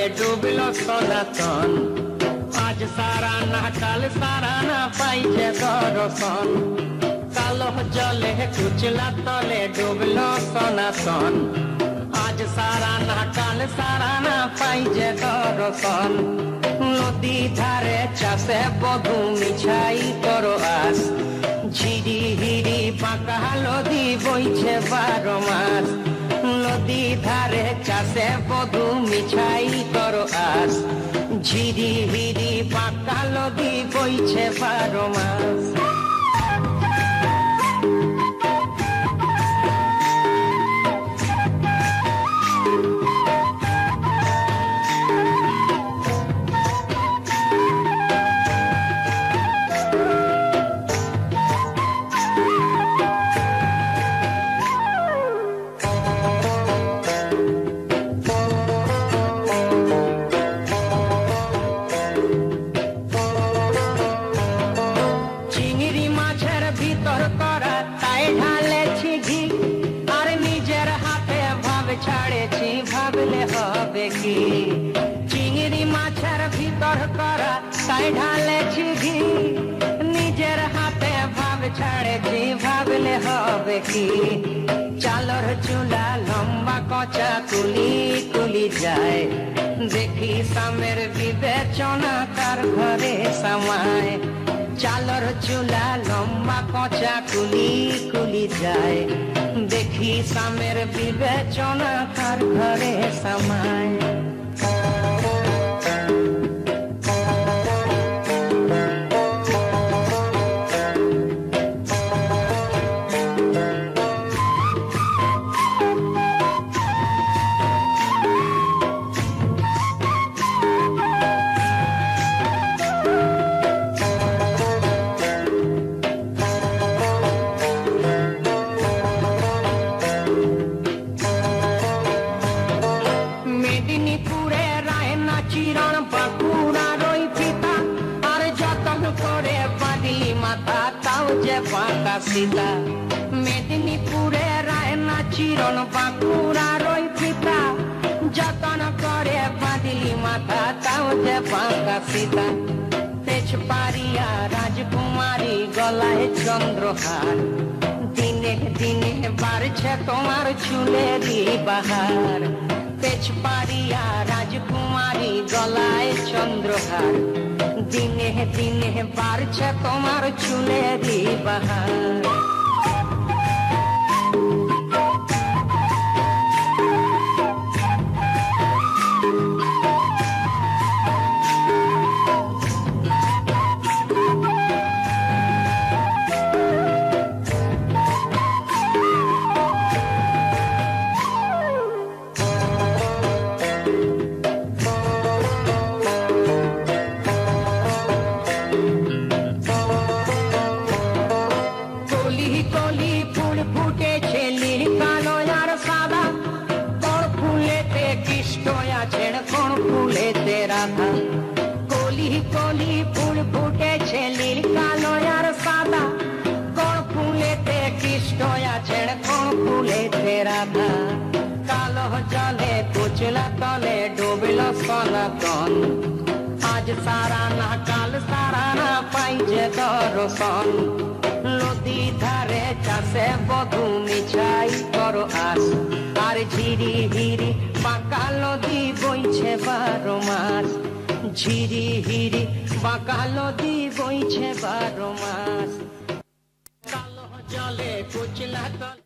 তলে ডুবলো সনাতন। আজ সারা না কাল সারা না পাইছে দর্শন। কালো জলে কুচলা তলে ডুবলো সনাতন। আজ সারা না কাল সারা না পাইছে দর্শন। নদী ধারে চাষে বধু মিছাই করো আস। ঝিরি হিরি বাঁকা নদী বইছে 12 মাস। নদী ধারে চাষে বধু মিছাই করো আস। ঝিরি হিরি বাঁকা নদী বইছে 12 মাস। ছাড়েছি ভাবলে হবে কি। চিংড়ি মাছের ভিতর করা তাই ঢালেছি ঘি। নিজের হাতে ভাব ছাড়েছি ভাবলে হবে কি। চালর চুলা লম্বা কচা কুলি কুলি যায়। দেখি স্বামীর বিবেচনা কার ঘরে সামায়। চালর চুলা লম্বা কচা কুলি কুলি যায়। দেখি স্বামীর বিবেচনা কার ঘরে সামায়। মেদিনীপুরে রায়না চিরণ বাঁকুড়ার ওই পিতা। আর যতন করে বাঁধি মাথা তাও যে বাঁকা সীতা। মেদিনীপুরে রায়না চিরণ বাঁকুড়ার ওই পিতা। যতন করে বাঁধলি মাথা তাও যে বাঁকা সীতা। তেজপাড়িয়া রাজকুমারী গলায় চন্দ্রহার। দিনে দিনে বাড়ছে তোমার চুলেরই বাহার। তেজপাড়িয়া রাজকুমারী গলায় চন্দ্রহার। দিনে দিনে বাড়ছে তোমার চুলেরই বাহার। কলি ফুল ফুটেছে নীল কালো আর সাদা। কোন ফুলেতে কৃষ্ণ আছেন কোন ফুলেতে রাধা। কলি কলি ফুল ফুটেছে নীল কালো আর সাদা। কোন ফুলেতে কৃষ্ণ আছেন কোন ফুলেতে রাধা। কালো জলে কুচলা তলে ডুবলো সনাতন। আজ সারা না কাল সারা না পাইছে দর্শন। নদী ধারে চাষে বধু মিছাই করো আস। আর ঝিরি হিরি বাঁকা নদী বইছে 12 মাস। ঝিরি হিরি বাঁকা নদী বইছে 12 মাস। কালো জলে কুচলা তলে